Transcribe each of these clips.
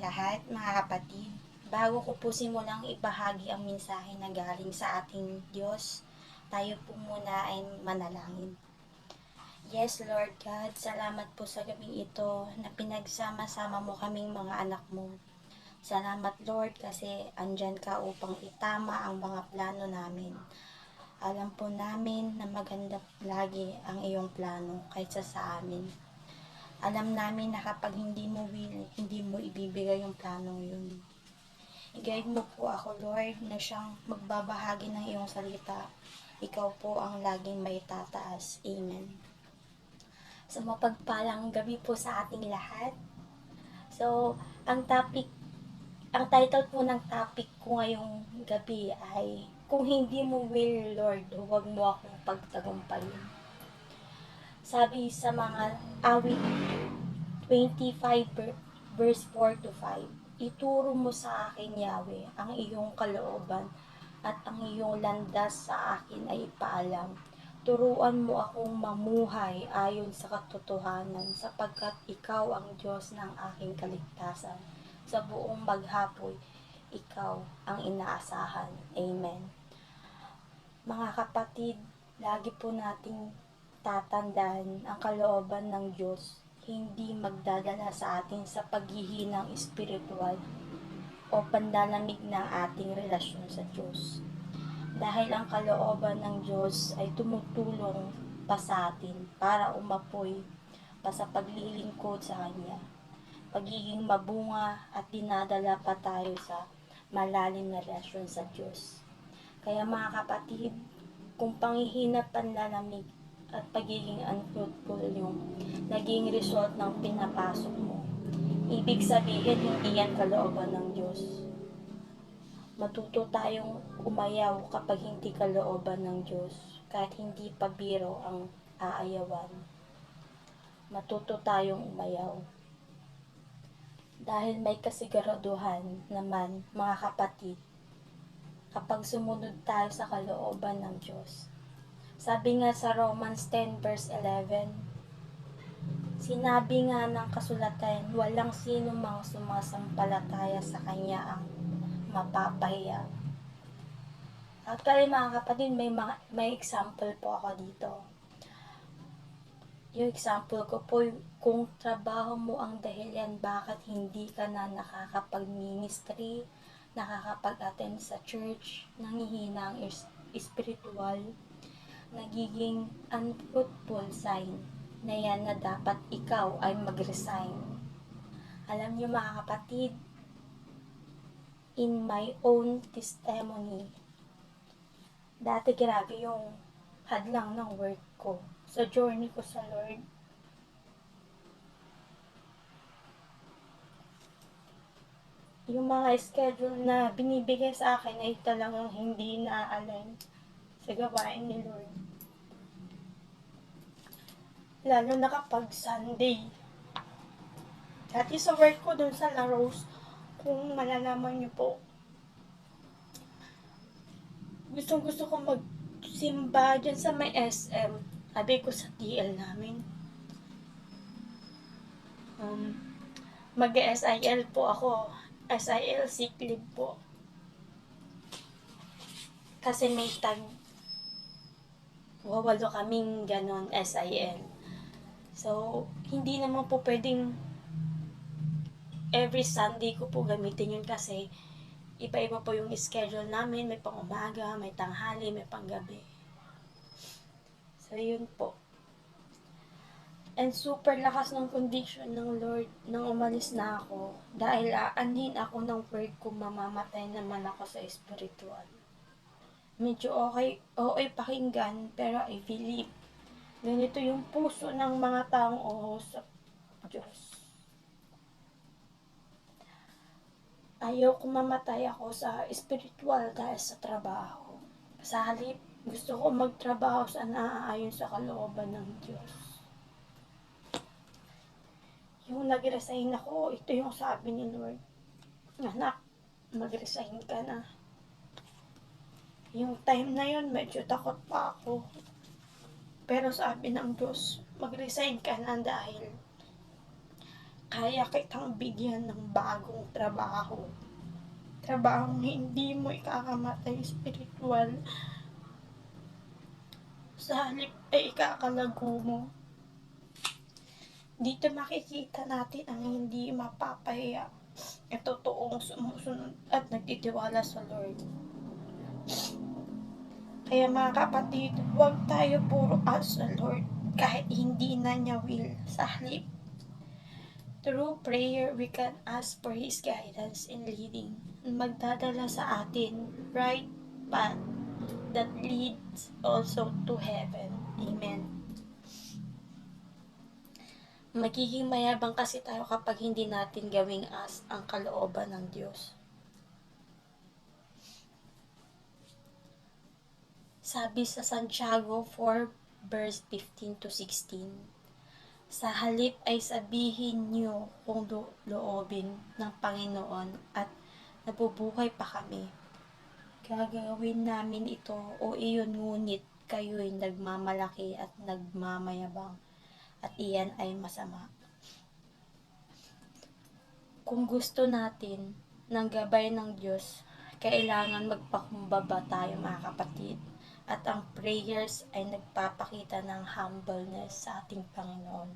lahat, mga kapatid. Bago ko po simulang ibahagi ang mensahe na galing sa ating Diyos, tayo po muna ay manalangin. Yes, Lord God, salamat po sa gabing ito na pinagsama-sama mo kaming mga anak mo. Salamat, Lord, kasi andyan ka upang itama ang mga plano namin. Alam po namin na maganda lagi ang iyong plano kaysa sa amin. Alam namin na kapag hindi mo will, hindi mo ibibigay yung planong yun. I-guide mo po ako, Lord, na siyang magbabahagi ng iyong salita. Ikaw po ang laging may tataas. Amen. So, mapagpalang gabi po sa ating lahat. So, ang title po ng topic ko ngayong gabi ay Kung hindi mo will, Lord, huwag mo akong pagtagumpayin. Sabi sa mga awit 25 verse 4 to 5, ituro mo sa akin, Yahweh, ang iyong kalooban at ang iyong landas sa akin ay ipaalam. Turuan mo akong mamuhay ayon sa katotohanan sapagkat ikaw ang Diyos ng aking kaligtasan. Sa buong maghapon, ikaw ang inaasahan. Amen. Mga kapatid, lagi po nating tatandaan ang kalooban ng Diyos hindi magdadala sa atin sa paghihinang espiritual o pandalamig ng ating relasyon sa Diyos. Dahil ang kalooban ng Diyos ay tumutulong pa sa atin para umapoy pa sa paglilingkod sa Kanya, pagiging mabunga at dinadala pa tayo sa malalim na relasyon sa Diyos. Kaya mga kapatid, kung panghihina, panlalamig at pagiging unfruitful yung naging result ng pinapasok mo, ibig sabihin hindi yan kalooban ng Diyos. Matuto tayong umayaw kapag hindi kalooban ng Diyos, kahit hindi pa biro ang aayawan. Matuto tayong umayaw. Dahil may kasiguraduhan naman, mga kapatid, kapag sumunod tayo sa kalooban ng Diyos. Sabi nga sa Romans 10 verse 11, sinabi nga ng kasulatan, walang sino mang sumasampalataya sa Kanya ang mapapahiya. Actually mga kapatid, may example po ako dito. Yung example ko po, kung trabaho mo ang dahilan bakit hindi ka na nakakapag-ministry, nakakapag-attend sa church, nangihina ang spiritual, nagiging unfruitful sign na yan na dapat ikaw ay mag-resign. Alam niyo mga kapatid, in my own testimony, dati grabe yung hadlang ng work ko sa journey ko sa Lord. Yung mga schedule na binibigay sa akin ay talagang hindi na-align sa gawain ni Lord. Lalo na kapag Sunday. Dati sa work ko dun sa La Rose, kung malalaman niyo po, gusto ko magsimba dyan sa may SM. Sabi ko sa TL namin, mag-SIL po ako. SIL sick leave po. Kasi may wawalo kaming ganon SIL. So, hindi naman po pwedeng every Sunday ko po gamitin yun kasi iba-iba po yung schedule namin. May pang umaga, may tanghali, may pang gabi. So, yun po. And super lakas ng condition ng Lord nang umalis na ako. Dahil aanhin ako ng word ko, mamamatay naman ako sa spiritual. Medyo okay pakinggan, pero I believe ganito yung puso ng mga taong sa Diyos. Ayaw ko mamatay ako sa spiritual dahil sa trabaho. Sa halip, gusto ko magtrabaho sa naaayon sa kalooban ng Diyos. Yung nag-resign ako, ito yung sabi ni Lord, anak, mag-resign ka na. Yung time na yun, medyo takot pa ako. Pero sabi ng Diyos, mag-resign ka na dahil Kaya kitang bigyan ng bagong trabaho. Trabahong hindi mo ikakamatay spiritual. Sa halip ay ikakalago mo. Dito makikita natin ang hindi mapapahiya. Ang totoong sumusunod at nagtitiwala sa Lord. Kaya mga kapatid, huwag tayo puro ask sa Lord kahit hindi na niya will. Sa halip, through prayer, we can ask for His guidance and leading. Magdadala sa atin right path that leads also to heaven. Amen. Magiging mayabang kasi tayo kapag hindi natin gawing as ang kalooban ng Diyos. Sabi sa Santiago 4 verse 15 to 16, sa halip ay sabihin niyo kung loobin ng Panginoon at nabubuhay pa kami. Gagawin namin ito o iyon, ngunit kayo'y nagmamalaki at nagmamayabang at iyan ay masama. Kung gusto natin ng gabay ng Diyos, kailangan magpakumbaba tayo mga kapatid. At ang prayers ay nagpapakita ng humbleness sa ating Panginoon.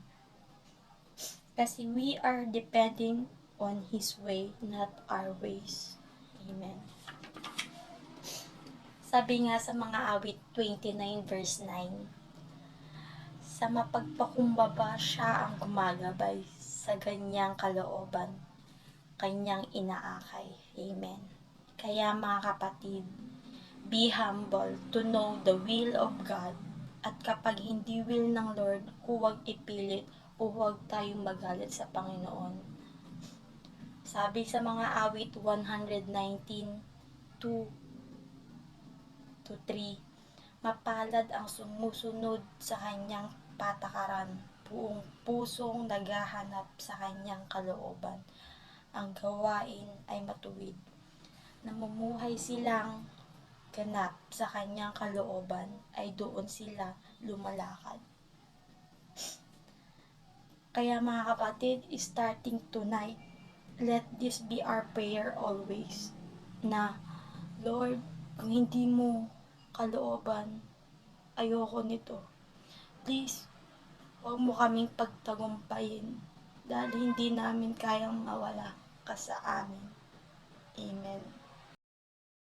Kasi we are depending on His way, not our ways. Amen. Sabi nga sa mga awit 29 verse 9, sa mapagpakumbaba siya ang gumagabay sa ganyang kalooban, kanyang inaakay. Amen. Kaya mga kapatid, be humble to know the will of God. At kapag hindi will ng Lord, huwag ipilit o huwag tayong magalit sa Panginoon. Sabi sa mga awit 119, 2-3, mapalad ang sumusunod sa kanyang patakaran, buong pusong naghahanap sa kanyang kalooban. Ang gawain ay matuwid. Namumuhay silang ganap sa kanyang kalooban, ay doon sila lumalakad. Kaya mga kapatid, starting tonight, let this be our prayer always, na Lord, kung hindi mo kalooban, ayoko nito. Please, huwag mo kaming pagtagumpayin dahil hindi namin kayang mawala ka sa amin. Amen.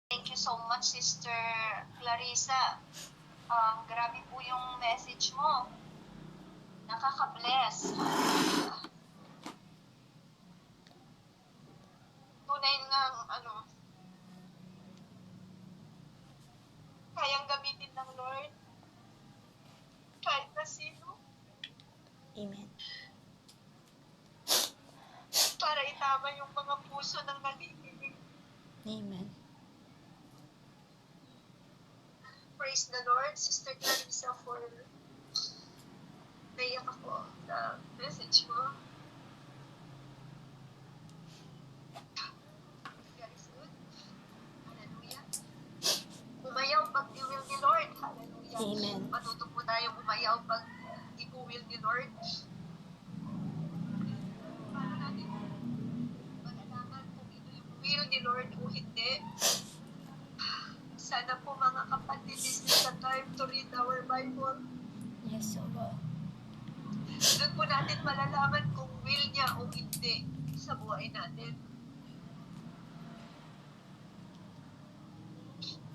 Thank you so much, Sister Clarissa. Grabe po yung message mo. Nakaka-bless. Tunay nga, kayang gamitin ng Lord kahit na sino. Amen. Para itama yung mga puso ng naliligig. Amen. Praise the Lord, Sister Clarissa, for naiyak ako sa message mo. Very good. Hallelujah. Umayaw pag i-will ni Lord. Hallelujah. Amen. Matuto po tayong umayaw pag i-will ni Lord. Paano natin malalaman kung ito yung will ni Lord o hindi? Sana po mga kapatid, this is the time to read our Bible. Yes, Lord. Doon po natin malalaman kung will niya o hindi sa buhay natin.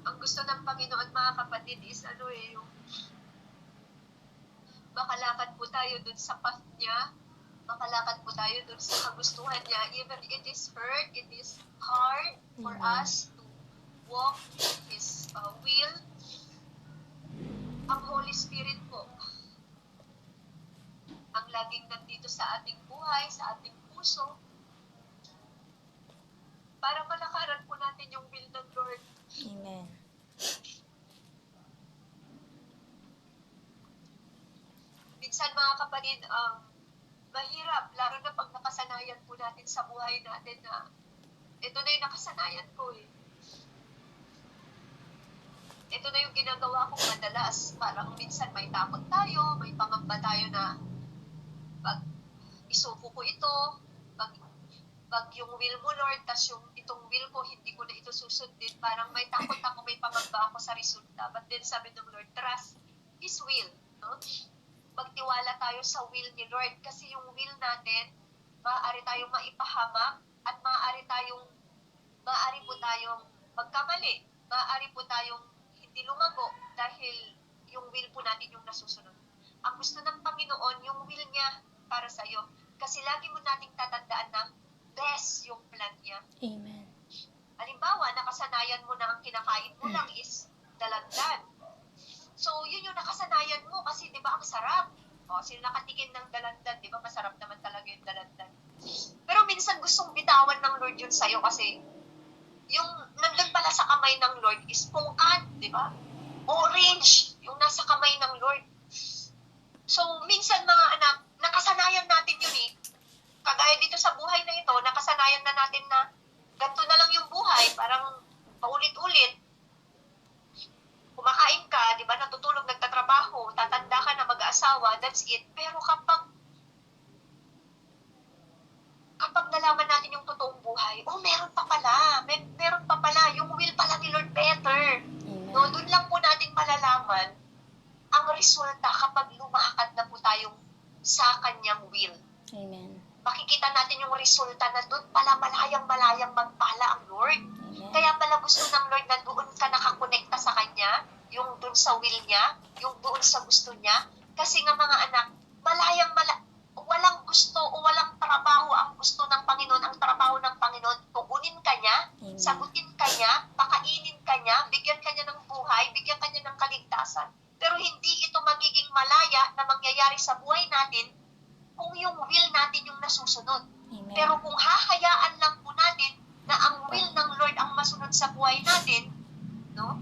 Ang gusto ng Panginoon mga kapatid is yung makalakad po tayo doon sa path niya, makalakad po tayo doon sa kagustuhan niya, even it is hurt, it is hard for us to walk in His will. Ang Holy Spirit po ang laging nandito sa ating buhay, sa ating puso, para malakaran po natin yung will ng Lord. Amen. Minsan mga kapatid, mahirap, lalo na pag nakasanayan po natin sa buhay natin na ito na yung nakasanayan ko eh. Ito na yung ginagawa kong madalas. Parang minsan may takot tayo, may pangamba tayo na pag isuko ko ito, pag yung will mo, Lord, tas yung itong will ko, hindi ko na ito susundin, parang may takot ako, may pangamba ako sa resulta. But then sabi ng Lord, trust His will. No? Magtiwala tayo sa will ni Lord kasi yung will natin, maaari tayong maipahamak at maaari po tayong magkamali. Maaari po tayong hindi lumago dahil yung will po natin yung nasusunod. Ang gusto ng Panginoon, yung will niya para sa'yo. Kasi lagi mo nating tatandaan na best yung plan niya. Amen. Halimbawa, nakasanayan mo na ang kinakain mo lang is dalandan. So, yun yung nakasanayan mo kasi, di ba, ang sarap. O, sino nakatikim ng dalandan, di ba, masarap naman talaga yung dalandan. Pero minsan gustong bitawan ng Lord yun sa'yo kasi yung nandun pala sa kamay ng Lord is pungkan, di ba? Orange, yung nasa kamay ng Lord. So, minsan mga anak, nakasanayan natin yun eh. Kagaya dito sa buhay na ito, nakasanayan na natin na ganito na lang yung buhay, parang paulit-ulit. Kumakain ka, di ba, natutulog, nagtatrabaho, tatanda ka na mag-aasawa, that's it. Pero kapag nalaman natin yung totoong buhay, oh, meron pa pala, meron pa pala, yung will pala ni Lord better. No, doon lang po natin malalaman ang resulta kapag lumakad na po tayong sa kanyang will. Amen. Makikita natin yung resulta na doon pala malayang magpala ang Lord. Amen. Kaya pala gusto ng Lord na doon ka nakakonekta sa Kanya, yung doon sa will niya, yung doon sa gusto niya. Kasi nga mga anak, walang gusto o walang trabaho ang gusto ng Panginoon. Ang trabaho ng Panginoon, tugunin ka niya, Amen. sagutin ka niya, pakainin ka niya, bigyan ka niya ng buhay, bigyan ka niya ng kaligtasan. Pero hindi ito magiging malaya na mangyayari sa buhay natin kung yung will natin yung nasusunod. Amen. Pero kung hahayaan lang po natin na ang will ng Lord ang masunod sa buhay natin, no?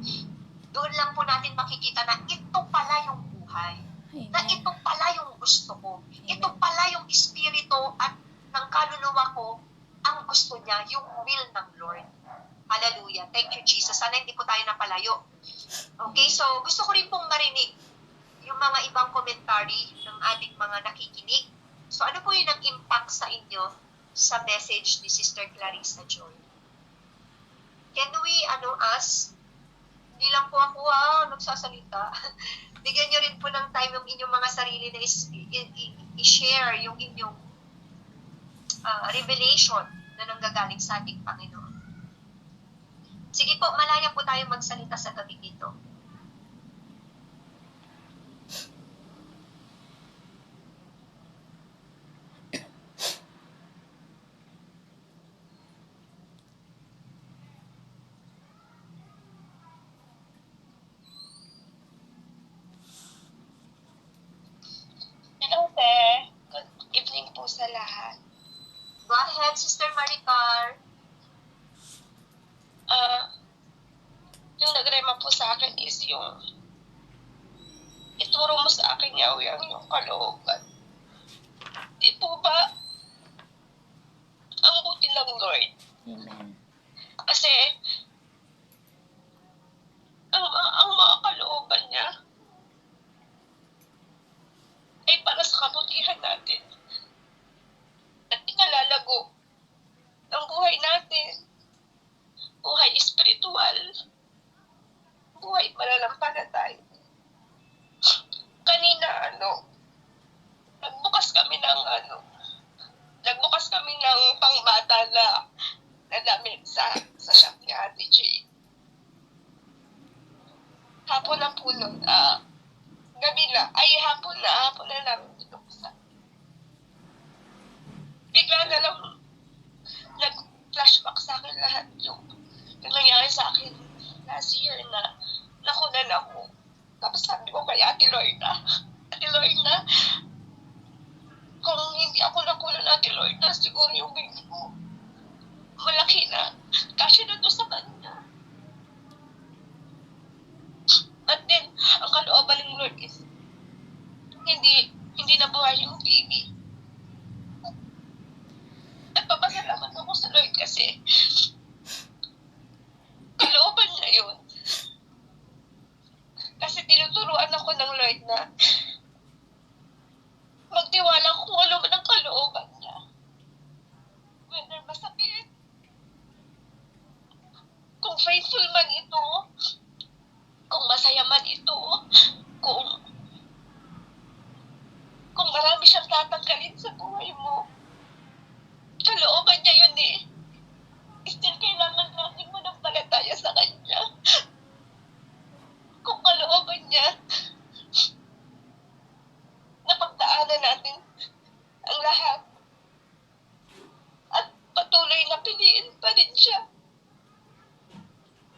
Doon lang po natin makikita na ito pala yung buhay. Amen. Na ito pala yung gusto ko. Ito pala yung espiritu at ng kaluluwa ko ang gusto niya, yung will ng Lord. Hallelujah. Thank you, Jesus. Sana hindi po tayo napalayo. Okay, so gusto ko rin pong marinig yung mga ibang commentary ng ating mga nakikinig. So ano po yung nag-impact sa inyo sa message ni Sister Clarissa Joy? Can we ask? Hindi lang po ako nagsasalita. Bigyan nyo rin po ng time yung inyong mga sarili na i-share yung inyong revelation na nanggagaling sa ating Panginoon. Sige po, malaya po tayo magsalita sa gabi dito. Hello, Te. Good evening po sa lahat. Go ahead, Sister Maricar. Yung nagrema po sa akin is yung ituro mo sa akin yung kalooban. Di po ba ang buti ng Lord? Amen. Kasi ang mga kalooban niya ay para sa kabutihan natin at ikalalago ng buhay natin, buhay espiritual, buhay pananampalataya. Kanina, nagbukas kami ng pangbata na damit sa shop ni Ate J. Hapon na po nun, hapon na namin binuksan. Bigla na lang nag-flashback sa akin lahat yung nangyari sa akin last year na nakunan ako. Tapos sabi ko kay Ate Lorna, kung hindi ako nakunan Ate Lorna, siguro yung baby ko malaki na. Kasi na to sa kanya. At then, ang kalooban ng Lord is hindi nabuhay yung baby. Nagpapasalamat ako sa Lord kasi kalooban niya yun. Kasi tinuturuan ako ng Lord na magtiwala kung ano man ang kalooban kung faithful man ito, kung masaya man ito, kung kung marami siyang tatanggalin sa buhay mo, kalooban niya yun eh. Still kailangan natin manampalataya sa Kanya. Kung kalooban niya, napagdaanan natin ang lahat at patuloy na piliin pa rin siya.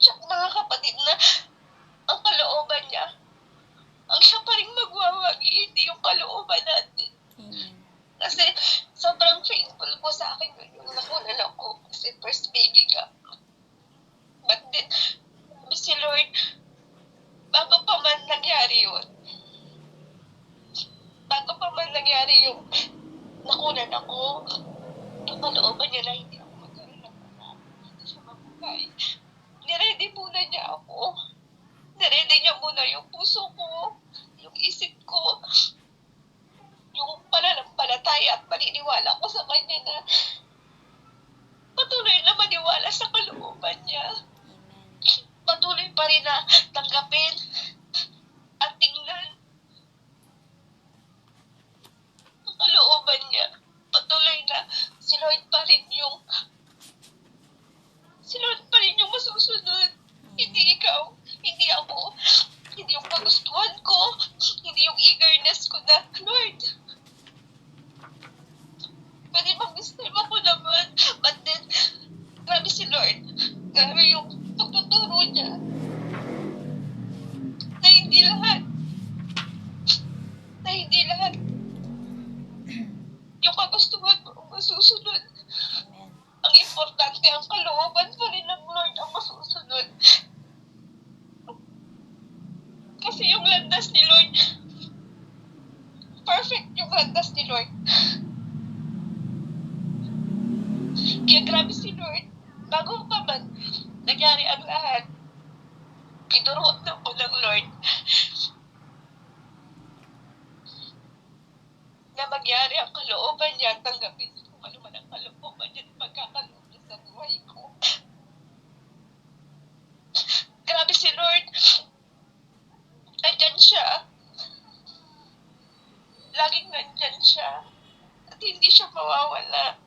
Siya, mga kapatid, na ang kalooban niya, ang siya pa rin magwawagi, hindi yung kalooban natin. Amen. Kasi sobrang faithful po sa akin yung nakunan ako kasi first baby ka. But then, sabi si Lord, bago pa man nangyari yun, bago pa man nangyari yung nakunan ako, ang kalooban niya na hindi ako magkaroon ng anak, hindi siya mabuhay. Niready muna niya ako. Niready niya muna yung puso ko, yung isip ko, yung pananampalataya at paniniwala ko sa Kanya na patuloy na maniwala sa kalooban niya. Amen. Patuloy pa rin na tanggapin at tingnan ang kalooban niya. Patuloy na si Lord pa rin yung masusunod. Hindi ikaw, hindi ako, hindi yung kagustuhan ko, hindi yung eagerness ko na, Lord, pwede mag-mistake ako naman. But then, grabe si Lord. Grabe yung pagtuturo niya. Na hindi lahat yung kagustuhan mo ang masusunod. Amen. Ang importante, ang kalooban pa rin ng Lord ang masusunod. Kasi yung landas ni Lord, perfect yung landas ni Lord. Kaya grabe si Lord, bago pa man nangyari ang lahat, inuruan na po ng Lord na magyari ang kalooban niya at tanggapin kung ano man ang kalooban niya at magkakaloob niya sa buhay ko. Grabe si Lord, nandyan siya. Laging nandyan siya at hindi siya mawawala.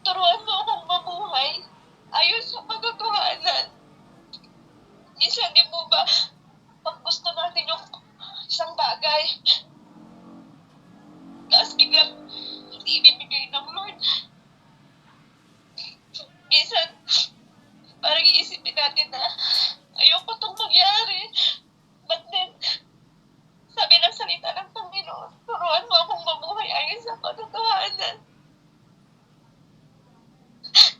Turuan mo akong mabuhay ayon sa katotohanan. Minsan, di mo ba, pag gusto natin yung isang bagay, tapos biglang hindi ibibigay ng Lord. Minsan, parang iisipin natin na ayoko itong mangyari. But then, sabi ng salita ng Panginoon, turuan mo akong mabuhay ayon sa katotohanan.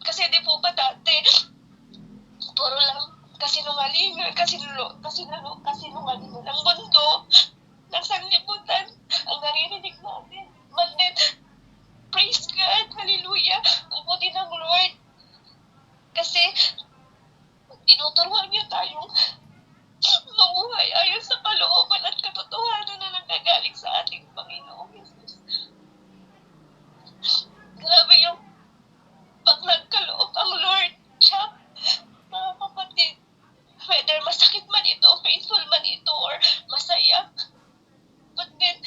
Kasi di po ba dati, puro lang kasinungalingan ng mundo, ng sanlibutan, ang naririnig natin. But then, praise God, hallelujah, ang buti ng Lord. Kasi, tinuturuan niya tayong mabuhay ayon sa kalooban at katotohanan na nanggagaling sa ating Panginoong Jesus. Grabe yung pag nagkaloob ang Lord, siya, mga kapatid, whether masakit man ito, painful man ito, or masaya, but then,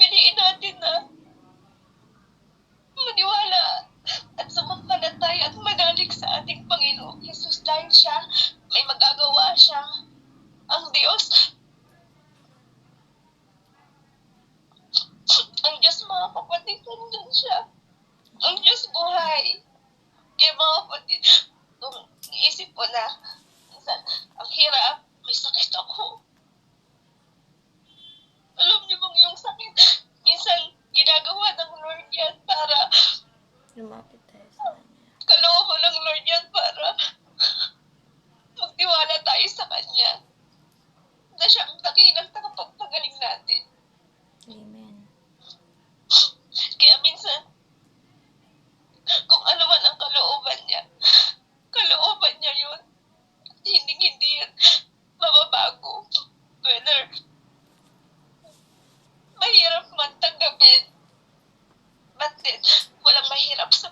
piliin natin na maniwala at sumampalataya at manalig sa ating Panginoong Jesus dahil siya, may magagawa siya. Ang Diyos, ang Diyos mga kapatid, nandun siya. Ang Diyos buhay. Kaya mga kapatid, nung iisip ko na, minsan, ang hirap, may sakit ako. Alam niyo bang yung sakit, minsan, ginagawa ng Lord yan para, Lumapit tayo sa Kanya. kalooban ng Lord yan para magtiwala tayo sa Kanya. Na siya ang dakilang tagapagpagaling natin. Amen. Kaya minsan, kung ano man ang kalooban niya yun. Hindi yan mababago. Whether mahirap man tanggapin, but then, walang mahirap sa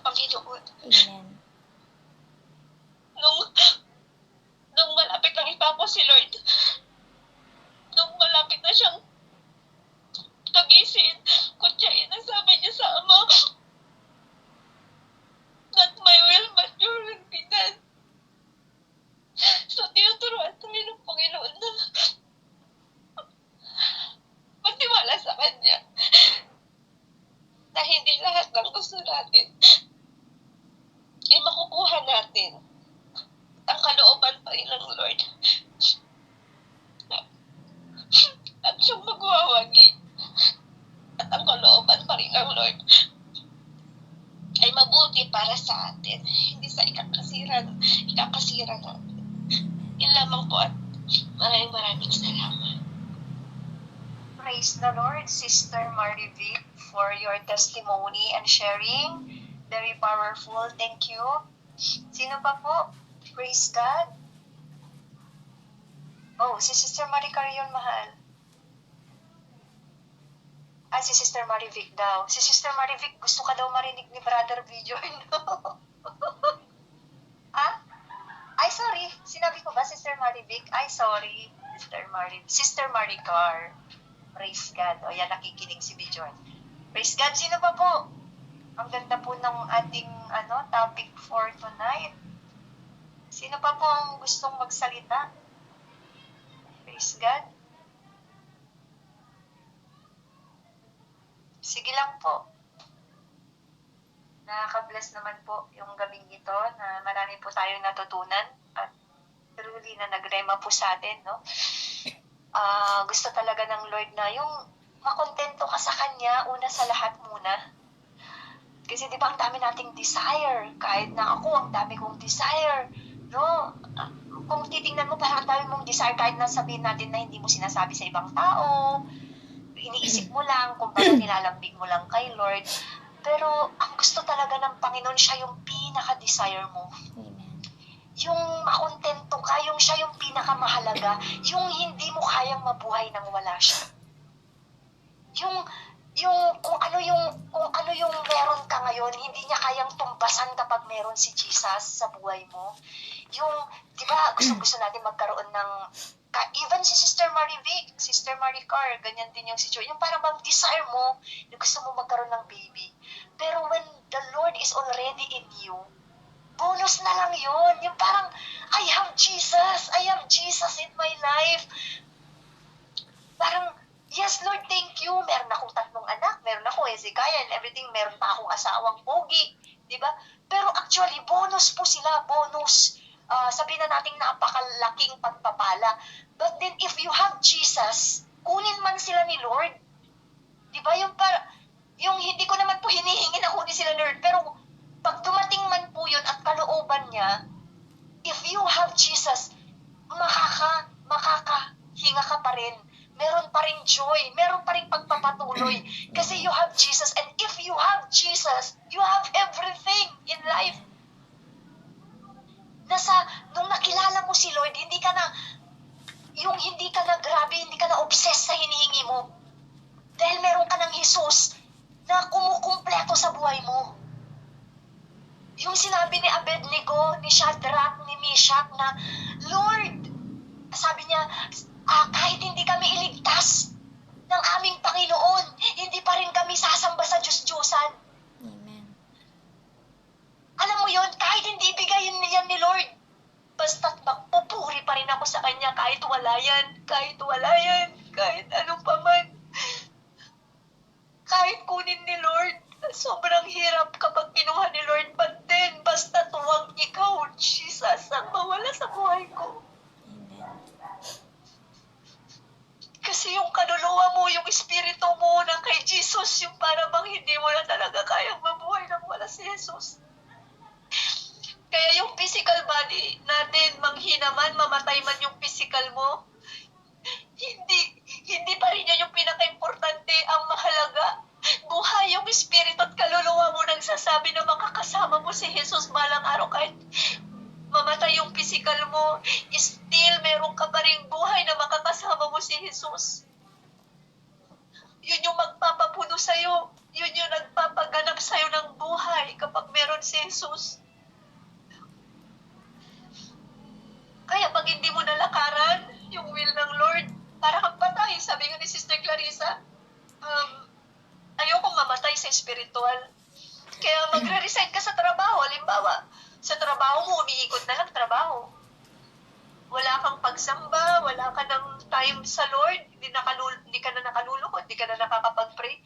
pa rin ng Lord ay mabuti para sa atin, hindi sa ikakasira natin. Yun lamang po at maraming salamat. Praise the Lord, Sister Marivic, for your testimony and sharing. Very powerful. Thank you. Sino pa po? Praise God. Oh, si Sister Maricar yun, mahal. Si Sister Marivic daw. Si Sister Marivic, gusto ka daw marinig ni Brother Bjorn, no? Ay, sorry. Sinabi ko ba, Sister Marivic? Ay, sorry. Sister Maricar. Praise God. O, yan, nakikinig si Bjorn. Praise God. Sino pa po? Ang ganda po ng ating topic for tonight. Sino pa po ang gustong magsalita? Praise God. Sige lang po. Nakaka-bless naman po yung gabing ito na marami po tayong natutunan at truly na nagrema po sa atin, no? Gusto talaga ng Lord na yung makontento ka sa Kanya, una sa lahat muna. Kasi di ba ang dami nating desire, kahit na ako, ang dami kong desire, no? Kung titingnan mo, parang ang dami mong desire kahit na sabihin natin na hindi mo sinasabi sa ibang tao, iniisip mo lang, kung parang nilalambing mo lang kay Lord. Pero ang gusto talaga ng Panginoon, siya yung pinaka-desire mo. Amen. Yung makontento ka, yung siya yung pinakamahalaga, yung hindi mo kayang mabuhay nang wala siya. Kung ano yung meron ka ngayon, hindi niya kayang tumbasan kapag meron si Jesus sa buhay mo. Yung, di ba, gusto natin magkaroon ng even si Sister Marivic, Sister Maricar, ganyan din yung situation. Yung parang bang desire mo, yung gusto mo magkaroon ng baby. Pero when the Lord is already in you, bonus na lang yun. Yung parang, I have Jesus in my life. Parang, yes Lord, thank you. Meron akong 3 anak, meron akong Hezekiah and everything, meron pa akong asawang pogi. Diba? Pero actually, bonus po sila, bonus. Sabihin na natin napakalaking pagpapala. But then if you have Jesus, kunin man sila ni Lord. Di ba? Yung hindi ko naman po hinihingi na kunin sila ni Lord. Pero pag dumating man po yun at kalooban niya, if you have Jesus, makakahinga ka pa rin. Meron pa rin joy. Meron pa rin pagpapatuloy. Kasi you have Jesus. And if you have Jesus, you have everything in life. Nung nakilala mo si Lord, hindi ka na grabe, hindi ka na obsessed sa hinihingi mo. Dahil meron ka ng Jesus na kumukumpleto sa buhay mo. Yung sinabi ni Abednego, ni Shadrach, ni Meshach na, Lord, sabi niya, kahit hindi kami iligtas ng aming Panginoon, hindi pa rin kami sasamba sa Diyos-Diyosan. Alam mo yun, kahit hindi ibigay yan ni Lord, basta't magpupuri pa rin ako sa Kanya kahit wala yan, kahit anong paman. Kahit kunin ni Lord, sobrang hirap kapag kinuha ni Lord, but then, basta't huwag ikaw, Jesus, ang mawala sa buhay ko. Kasi yung kaluluwa mo, yung espiritu mo na kay Jesus, yung para bang hindi mo na talaga kayang mabuhay nang wala si Jesus. Kaya yung physical body natin, manghina man, mamatay man yung physical mo, hindi pa rin yan yung pinaka-importante. Ang mahalaga, buhay yung espiritu at kaluluwa mo nagsasabi na makakasama mo si Jesus balang araw. Kahit mamatay yung physical mo, still meron ka pa rin buhay na makakasama mo si Jesus. Yun yung magpapapuno sa'yo. Yun yung nagpapaganap sa'yo ng buhay kapag meron si Jesus. Kaya pag hindi mo nalakaran yung will ng Lord, para kang patay. Sabi nga ni Sister Clarissa, ayokong mamatay sa spiritual. Kaya magre-resign ka sa trabaho. Halimbawa, sa trabaho mo, umiikot na lang trabaho. Wala kang pagsamba, wala ka ng time sa Lord, hindi ka na nakalulukod, hindi ka na nakakapag-pray.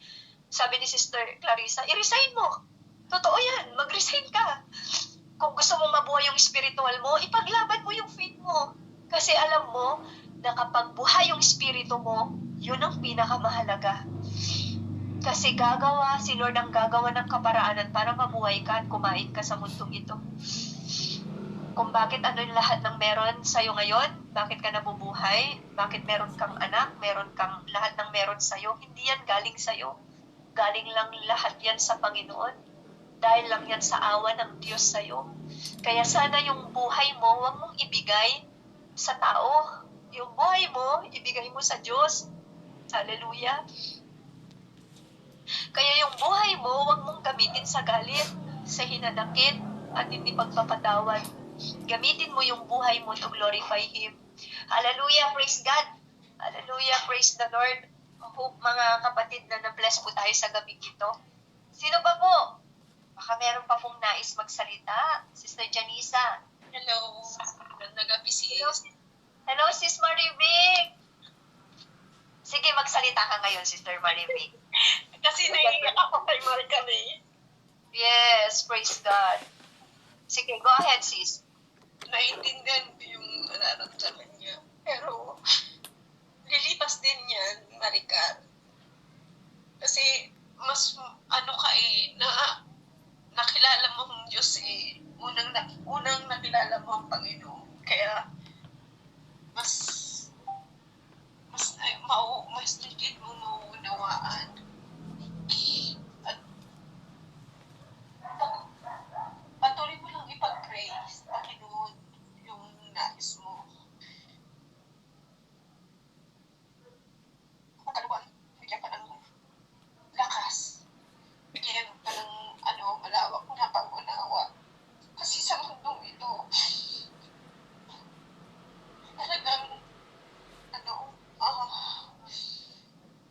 Sabi ni Sister Clarissa, i-resign mo. Totoo yan, mag-resign ka. Kung gusto mong mabuhay yung spiritual mo, ipaglaban mo yung faith mo. Kasi alam mo na kapag buhay yung spirito mo, yun ang pinakamahalaga. Kasi gagawa, si Lord ang gagawa ng kaparaanan para mabuhay ka at kumain ka sa mundong ito. Kung bakit ano yung lahat ng meron sa'yo ngayon, bakit ka nabubuhay, bakit meron kang anak, meron kang lahat ng meron sa'yo, hindi yan galing sa'yo. Galing lang lahat yan sa Panginoon. Dahil lang yan sa awa ng Diyos sa'yo. Kaya sana yung buhay mo, huwag mong ibigay sa tao. Yung buhay mo, ibigay mo sa Diyos. Hallelujah. Kaya yung buhay mo, huwag mong gamitin sa galit, sa hinanakit, at hindi pagpapatawad. Gamitin mo yung buhay mo to glorify Him. Hallelujah, praise God. Hallelujah, praise the Lord. Hope mga kapatid na na-bless po tayo sa gabi ito. Sino ba po? Baka meron pa pong nais magsalita. Sister Janisa. Hello. Magandang gabi, Hello, sis. Hello, Sis Maribig. Sige, magsalita ka ngayon, Sister Maribig. Kasi naiiyak ako kay Marika eh. Yes, praise God. Sige, go ahead, sis. Naiintindihan ko yung nararamdaman niya. Pero, lilipas din yan, Marika. Kasi, mas, ano ka eh, nakilala mo ang Diyos eh. Unang nakilala mo ang Panginoon. Kaya, mas, mas legit mo mauunawaan. At, patuloy mo lang ipag-pray sa Panginoon yung nais mo. Pangalawa, bigyan ka ng lakas. Bigyan ka ng malawak na pag-unawa. Kasi sa mundong ito, talagang,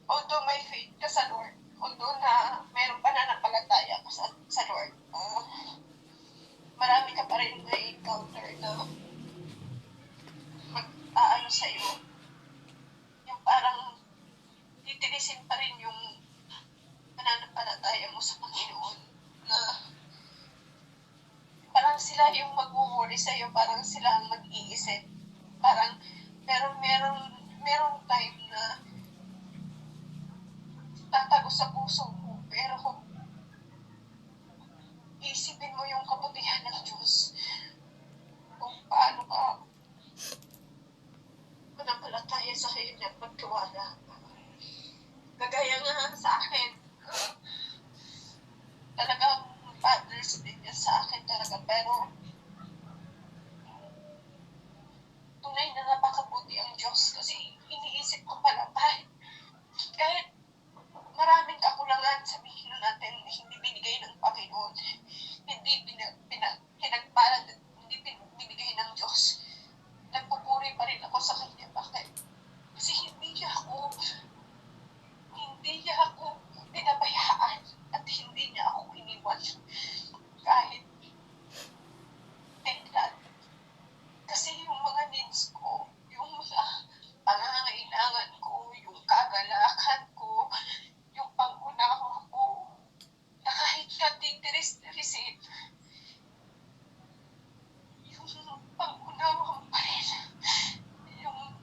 although may faith ka sa Lord, although na meron pananampalataya ka sa Lord, marami ka pa rin na-encounter na mag-aano sa'yo. Yung parang titilisin pa rin yung pananampalataya mo sa Panginoon na parang sila yung mag-worry sa'yo, parang sila ang mag-iisip. Parang merong time na tatago sa puso mo, pero kung isipin mo yung kabutihan ng Diyos, kung paano ka manampalataya sa Kanya at magtiwala. Kagaya nga sa akin, talagang partners din niya sa akin talaga, pero tunay na napakabuti ang Diyos kasi iniisip ko pala kahit maraming kakulangan, sabihin natin, hindi binigay ng Panginoon, hindi pinagpalad, hindi binigay ng Diyos. Nagpupuri pa rin ako sa Kanya. Bakit? Kasi hindi niya ako pinabayaan at hindi niya ako iniwan kahit kailan. Kasi yung mga needs ko, yung mga pangangailangan ko, yung kagalakan ko, yung pang-unawa ko, na kahit katitiris-tirisin, yung pang-unawa pa rin, yung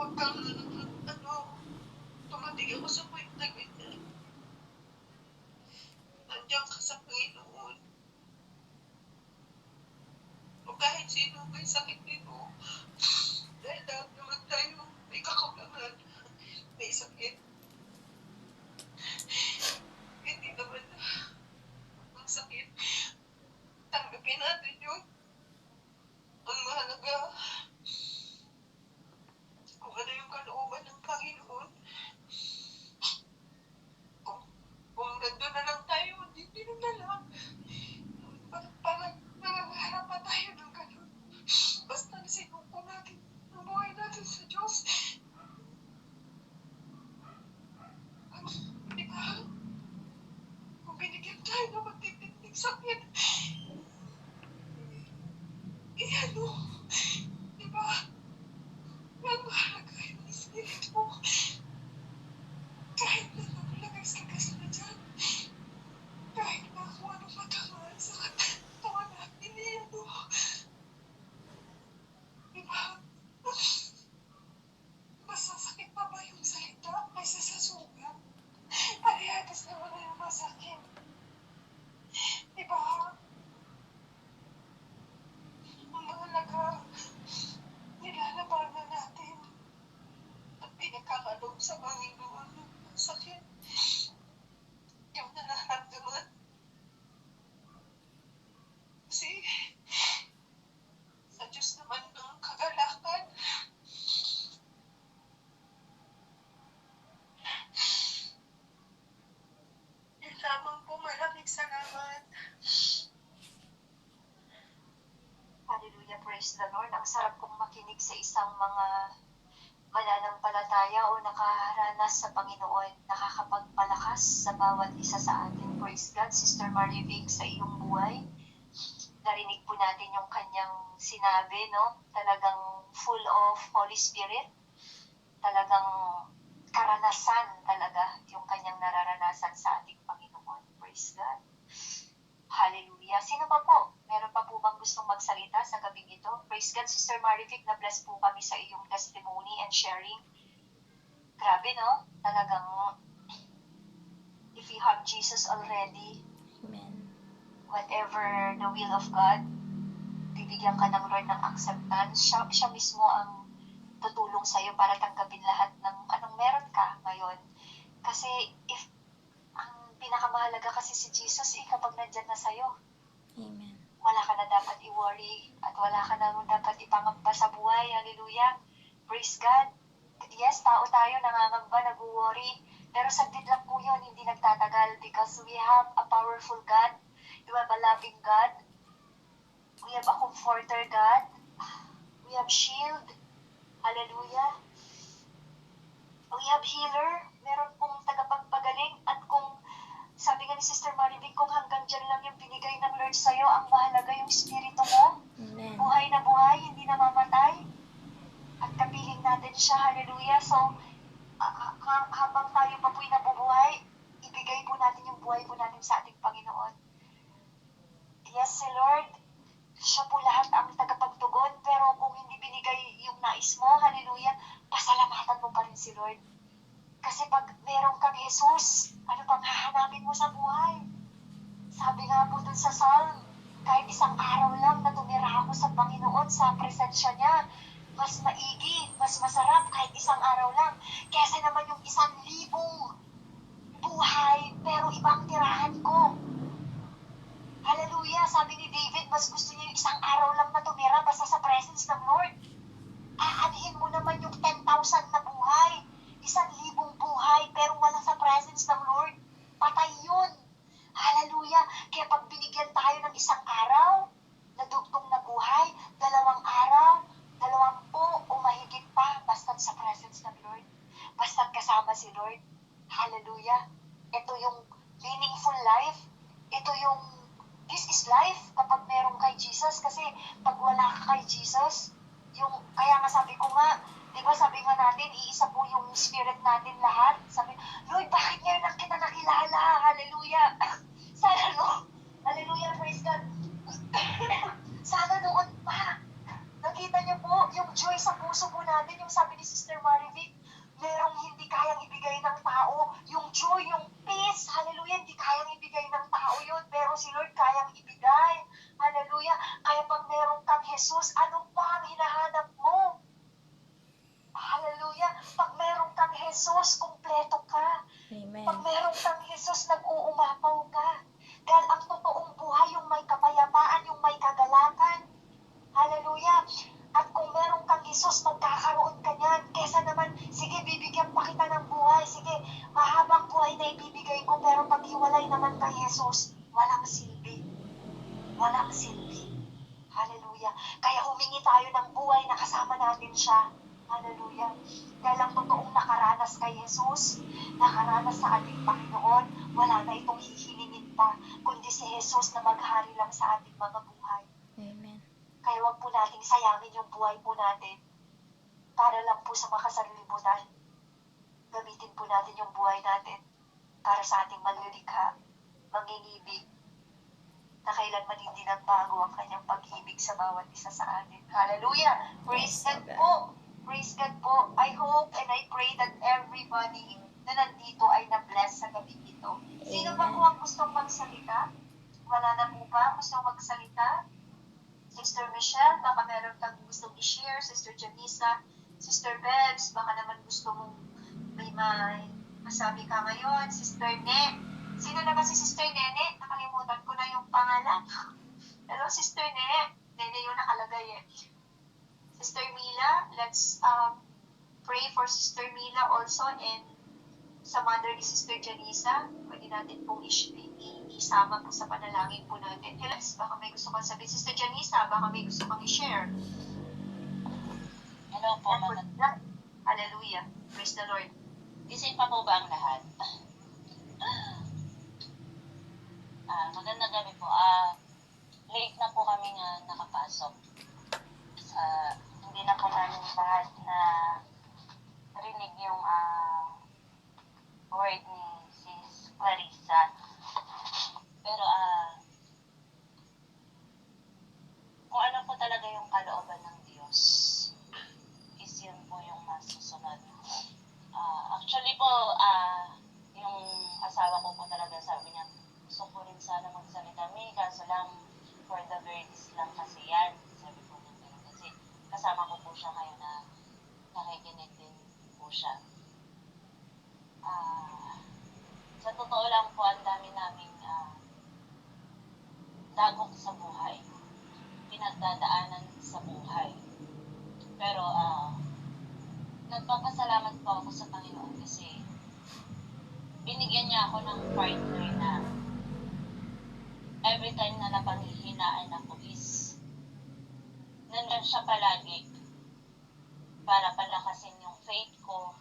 Huwag kang, tumating ako sa point na ganyan. Nandiyan ka sa Panginoon. O kahit sino may sakit nito, dahil lahat naman tayo may kakulangan, may sakit. Hindi naman ang sakit. Tanggapin natin yun. Ang mahalaga, kung ano yung kalooban ng Panginoon. Kung nandun na lang tayo, hindi na lang. Parang nangangarap pa tayo ng ganun. Basta sinuko natin ang buhay natin sa Diyos. Di ba? Kung binigyan tayo ng magtitinding sakit, ano? Di ba? Ang mahalaga yung Espiritu mo. Kahit na naglagas-lagas na dyan, kahit na kung anong matamaan sa katawan natin, di ba? Masasakit pa ba yung salita kaysa sa sugat? Parehas naman na yung masakit. Di ba? Ang mahalaga, nilalabanan natin at pinagkakaloob sa Panginoon ng sakit. Yung nararamdaman. Kasi sa Diyos naman ng kagalakan. Yun lamang po, maraming salamat. Hallelujah, praise the Lord. Ang sarap kong makinig sa isang mga mananampalataya o nakaranas sa Panginoon, nakakapagpalakas sa bawat isa sa atin. Praise God, Sister Maribig, sa iyong buhay. Narinig po natin yung kanyang sinabi, no? Talagang full of Holy Spirit. Talagang karanasan talaga yung kanyang nararanasan sa ating Panginoon. Praise God. Hallelujah. Sino pa po? Meron pa po bang gustong magsalita sa gabing ito? Praise God, Sister Marivic, na-bless po kami sa iyong testimony and sharing. Grabe, no? Talagang, if you have Jesus already, Amen. whatever the will of God, bibigyan ka ng Lord ng acceptance. Siya mismo ang tutulong sa'yo para tanggapin lahat ng anong meron ka ngayon. Kasi if ang pinakamahalaga kasi si Jesus, kapag nandyan na sa'yo, Amen. wala ka na dapat i-worry at wala ka na dapat ipangamba sa buhay. Hallelujah. Praise God. Yes, tao tayo, nangangamba, nag-worry. Pero saglit lang po yun, hindi nagtatagal because we have a powerful God. We have a loving God. We have a comforter God. We have shield. Hallelujah. We have healer. Meron pong tagapagpagaling. At kung sabi nga ni Sister Maribig, kung hanggang dyan lang yung binigay ng Lord sa'yo, ang mahalaga yung spirito mo. Amen. Buhay na buhay, hindi namamatay. At kapiling natin siya. Hallelujah. So, habang tayo pa po'y nabubuhay, ibigay po natin yung buhay po natin sa ating Panginoon. Yes, si Lord, siya po lahat ang tagapagtugon, pero kung hindi binigay yung nais mo, hallelujah, pasalamatan mo pa rin si Lord. Kasi pag meron kang Jesus, ano pang hahanapin mo sa buhay? Sabi nga po dun sa Psalm, kahit isang araw lang na tumira ako sa Panginoon, sa presensya niya, mas maigi, mas masarap kahit isang araw lang. Kesa naman yung 1,000 buhay, pero ibang tirahan ko. Hallelujah, sabi ni David, mas gusto niya yung isang araw lang na tumira basta sa presence ng Lord. Aanhin mo naman yung 10,000 na buhay, 1,000 buhay, pero wala sa presence ng Lord. Patay yun. Hallelujah. Kaya pag binigyan tayo ng isang araw, na dugtong na buhay, 2 araw, 20 o mahigit pa, basta't sa presence ng Lord. Basta't kasama si Lord. Hallelujah. Ito yung meaningful life. Ito yung, this is life kapag meron kay Jesus. Kasi pag wala ka kay Jesus, kaya nga sabi ko nga, di ba sabi nga natin, iisa po yung spirit natin lahat. Sabi, Lord, bakit ngayon lang kita nakilala? Hallelujah. Sana no? Hallelujah, praise God. Sana noon pa, na Nakita niyo po, yung joy sa puso po natin, yung sabi ni Sister Marivic, merong hindi kayang ibigay ng tao. Yung joy, yung peace, hallelujah, hindi kayang ibigay ng tao yun, pero si Lord kayang ibigay. Hallelujah. Kaya pag meron kang Jesus, ano pa ang hinahanap mo? Hallelujah. Pag meron kang Jesus, kumpleto ka. Amen. Pag meron kang Jesus, nag-uumapaw ka. Dahil ang totoong buhay, yung may kapayapaan, yung may kagalakan. Hallelujah. At kung meron kang Jesus, magkakaroon ka niyan. Kesa naman, sige, bibigyan pa kita ng buhay. Sige, mahabang buhay na ibibigay ko, pero pag hiwalay naman kay Jesus, walang silbi. Walang silbi. Hallelujah. Kaya humingi tayo ng buhay na kasama natin siya. Hallelujah. Dahil ang totoong nakaranas kay Jesus, nakaranas sa ating Panginoon, wala na itong hihilingin pa, kundi si Jesus na maghari lang sa ating mga buhay. Amen. Kaya wag po nating sayangin yung buhay po natin para lang po sa makasarilibutan. Gamitin po natin yung buhay natin para sa ating manlilikha, mangingibig, na kailanman hindi nagbago ang kanyang pag-ibig sa bawat isa sa atin. Hallelujah! Praise God po! Praise God po! I hope and I pray that everybody na nandito ay na-bless sa gabi ito. Sino ba po ang gustong magsalita? Wala na po ba? Gustong magsalita? Sister Michelle, baka meron kang gustong i-share. Sister Janisa, Sister Bebs, baka naman gusto mong may masabi ka ngayon. Sister Ne. Sino na ba si Sister Nene? Nakalimutan ko na yung pangalan. Hello, Sister Ne. Nene yung nakalagay eh. Sister Mila, let's pray for Sister Mila also and sa mother ni Sister Janisa. Pwede natin pong isama po sa panalangin po natin. Hello, baka may gusto kang sabihin. Sister Janisa, baka may gusto kang i-share. Hello po, mga... Hallelujah. Praise the Lord. Gising pa po ba ang lahat? Magandang gabi po. Late na po kami nga nakapasok. Hindi na po namin lahat na rinig yung word ni Sis Clarissa. Pero kung ano po talaga yung kalooban ng Diyos, is yun po yung masusunod. Actually po, yung asawa ko po talaga sabi niya, gusto ko rin sana magsalita may kaso lang for the birds lang kasi yan. Sabi ko niya pero kasi kasama ko po siya ngayon na nakikinig din po siya. Sa totoo lang po, ang dami naming dagok sa buhay. Pinagdadaanan sa buhay. Pero nagpapasalamat po ako sa Panginoon kasi binigyan niya ako ng partner na every time na napanghihinaan ako is nandun siya palagi para palakasin yung faith ko,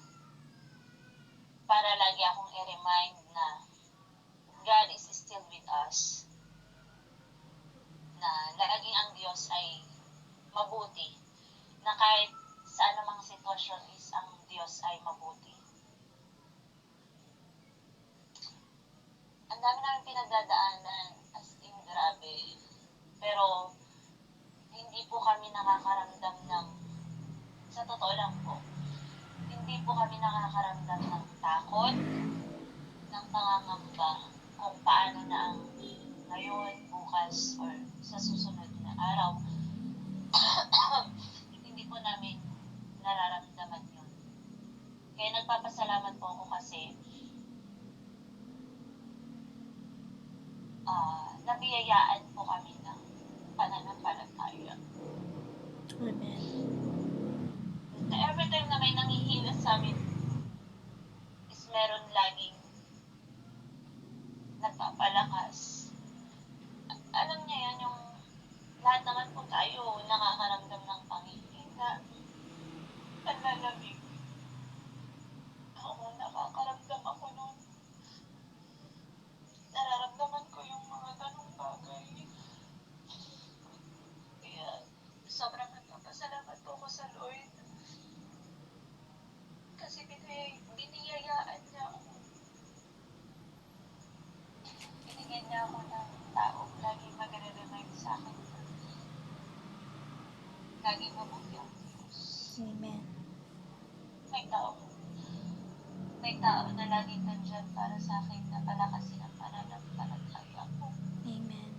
para lagi akong i-remind na God is still with us, na laging ang Diyos ay mabuti, na kahit sa anumang sitwasyon is ang Diyos ay mabuti. Ang dami namin pinagdadaanan, as in grabe. Pero hindi po kami nakakaramdam ng, sa totoo lang po, hindi po kami nakakaramdam ng takot, ng pangangamba, kung paano na ang ngayon, bukas, or sa susunod na araw. Hindi po namin nararamdaman yun. Kaya nagpapasalamat po ako kasi nabiyayaan po kami ng pananampalataya. Amen. Every time na may nanghihina sa amin is meron laging nagpapalakas. Alam niya yan, yung lahat naman po tayo nakakaramdam ng panghihina, panlalamig. Ako, nakakaramdam ako nun. Nararamdaman ko yung mga ganong bagay. Kaya sobrang nagpapasalamat po ako sa Lord. Kasi tao na lagi ka dyan para sa akin na palakasin ang pananampalataya ko. Amen.